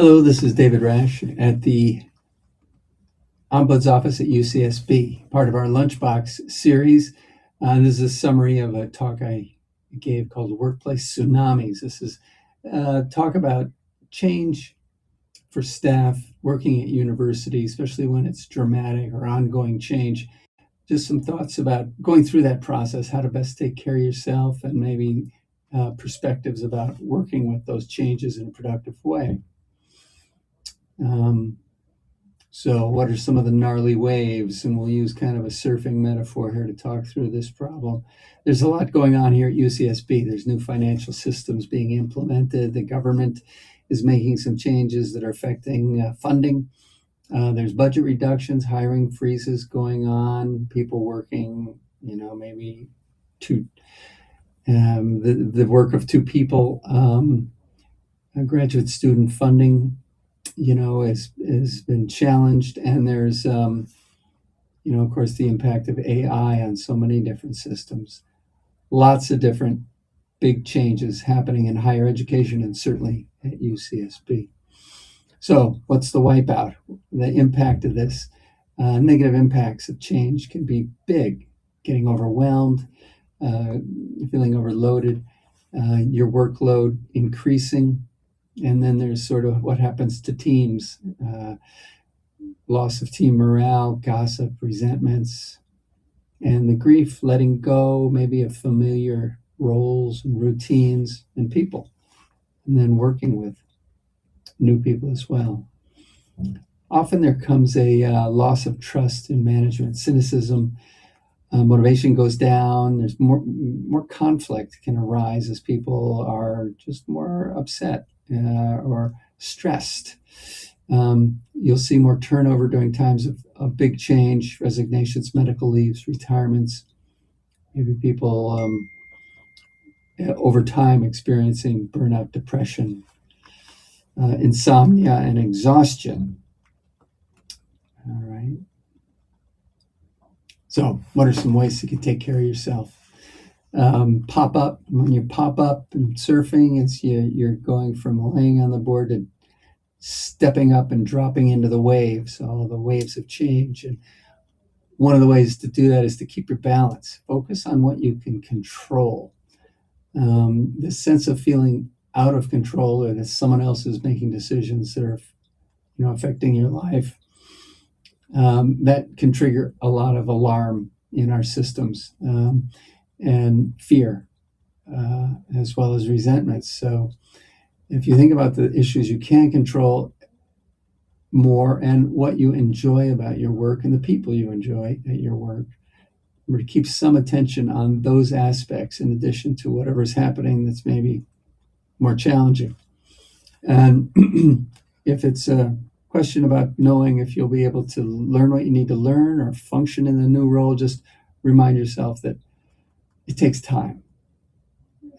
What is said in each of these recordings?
Hello, this is David Rasch at the Ombuds office at UCSB, part of our Lunchbox series. This is a summary of a talk I gave called Workplace Tsunamis. This is talk about change for staff working at university, especially when it's dramatic or ongoing change. Just some thoughts about going through that process, how to best take care of yourself, and maybe perspectives about working with those changes in a productive way. So what are some of the gnarly waves? And we'll use kind of a surfing metaphor here to talk through this problem. There's a lot going on here at UCSB. There's new financial systems being implemented. The government is making some changes that are affecting funding. There's budget reductions, hiring freezes going on, people working, maybe the work of two people. Graduate student funding has been challenged, and there's, of course, the impact of AI on so many different systems. Lots of different big changes happening in higher education and certainly at UCSB. So what's the wipeout? The impact of this, negative impacts of change can be big. Getting overwhelmed, feeling overloaded, your workload increasing. And then there's sort of what happens to teams, loss of team morale, gossip, resentments, and the grief, letting go maybe of familiar roles and routines and people, and then working with new people as well. Often there comes a loss of trust in management, cynicism, motivation goes down. There's more conflict can arise as people are just more upset or stressed. You'll see more turnover during times of big change, resignations, medical leaves, retirements. Maybe people over time experiencing burnout, depression, insomnia, and exhaustion. All right. So what are some ways you can take care of yourself? Pop up. When you pop up and surfing, it's you're going from laying on the board to stepping up and dropping into the waves, all the waves of change. And one of the ways to do that is to keep your balance. Focus on what you can control. This sense of feeling out of control, or that someone else is making decisions that are, affecting your life, that can trigger a lot of alarm in our systems, and fear, as well as resentment. So if you think about the issues you can control more and what you enjoy about your work and the people you enjoy at your work, remember to keep some attention on those aspects in addition to whatever's happening that's maybe more challenging. And if it's a question about knowing if you'll be able to learn what you need to learn or function in the new role, just remind yourself that it takes time.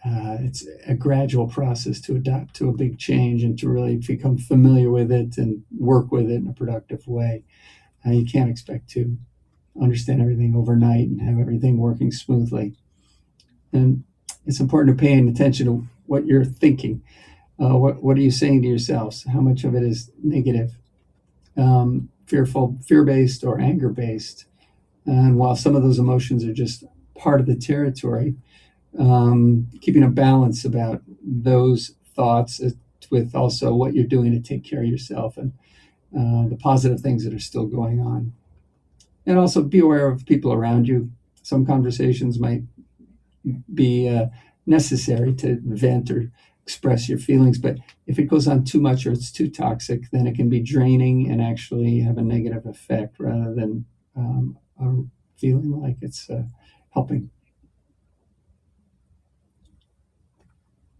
It's a gradual process to adapt to a big change and to really become familiar with it and work with it in a productive way. You can't expect to understand everything overnight and have everything working smoothly. And it's important to pay attention to what you're thinking. What are you saying to yourselves? How much of it is negative, fearful, fear-based, or anger-based? And while some of those emotions are just part of the territory, keeping a balance about those thoughts with also what you're doing to take care of yourself and the positive things that are still going on. And also be aware of people around you. Some conversations might be necessary to vent or express your feelings, but if it goes on too much or it's too toxic, then it can be draining and actually have a negative effect rather than feeling like it's helping.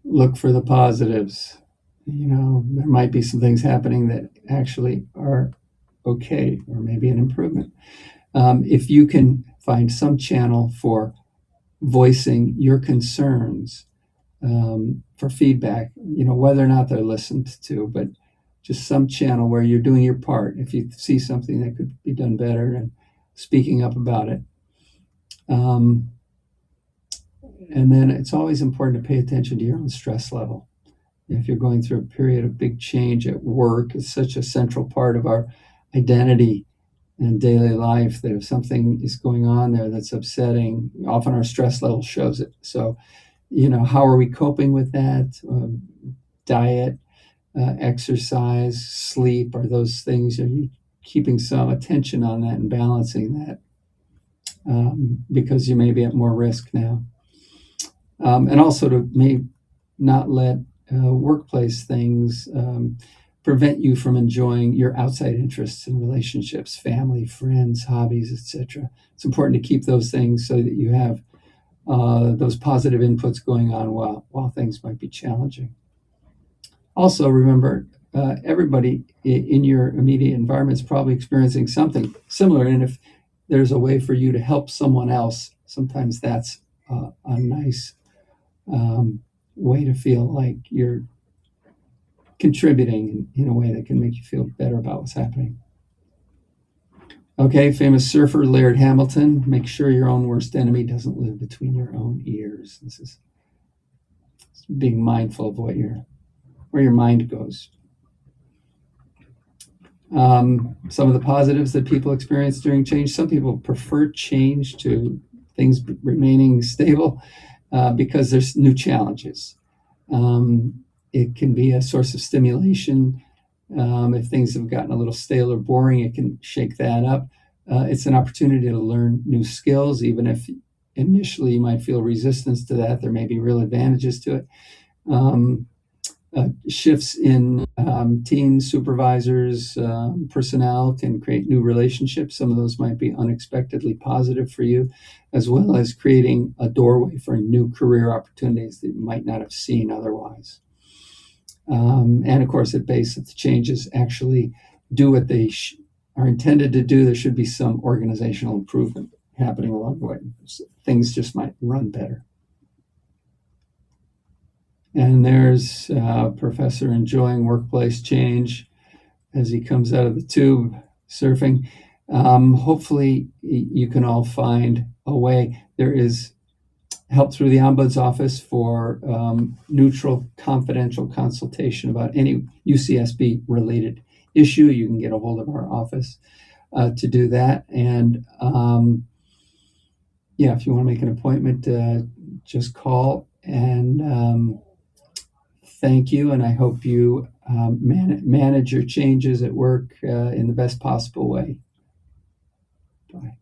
Look for the positives. There might be some things happening that actually are okay, or maybe an improvement. If you can find some channel for voicing your concerns, for feedback, whether or not they're listened to, but just some channel where you're doing your part. If you see something that could be done better and speaking up about it. And then it's always important to pay attention to your own stress level. if you're going through a period of big change at work, it's such a central part of our identity and daily life that if something is going on there that's upsetting, often our stress level shows it. So, how are we coping with that? Diet, exercise, sleep, are those things? Are you keeping some attention on that and balancing that? Because you may be at more risk now. And also to may not let workplace things prevent you from enjoying your outside interests and relationships, family, friends, hobbies, etc. It's important to keep those things so that you have those positive inputs going on while things might be challenging. Also, remember, everybody in your immediate environment is probably experiencing something similar, and if there's a way for you to help someone else, sometimes that's a nice way to feel like you're contributing in a way that can make you feel better about what's happening. Okay, famous surfer Laird Hamilton, make sure your own worst enemy doesn't live between your own ears. This is being mindful of where your mind goes. Some of the positives that people experience during change, some people prefer change to things remaining stable because there's new challenges. It can be a source of stimulation. If things have gotten a little stale or boring, it can shake that up. It's an opportunity to learn new skills, even if initially you might feel resistance to that. There may be real advantages to it. Shifts in teams, supervisors, personnel can create new relationships. Some of those might be unexpectedly positive for you, as well as creating a doorway for new career opportunities that you might not have seen otherwise. And of course, at base, if the changes actually do what they are intended to do, there should be some organizational improvement happening along the way. So things just might run better. And there's a professor enjoying workplace change as he comes out of the tube surfing. Hopefully, you can all find a way. There is help through the Ombuds office for neutral, confidential consultation about any UCSB-related issue. You can get a hold of our office to do that. And if you want to make an appointment, just call. And thank you. And I hope you manage your changes at work in the best possible way. Bye.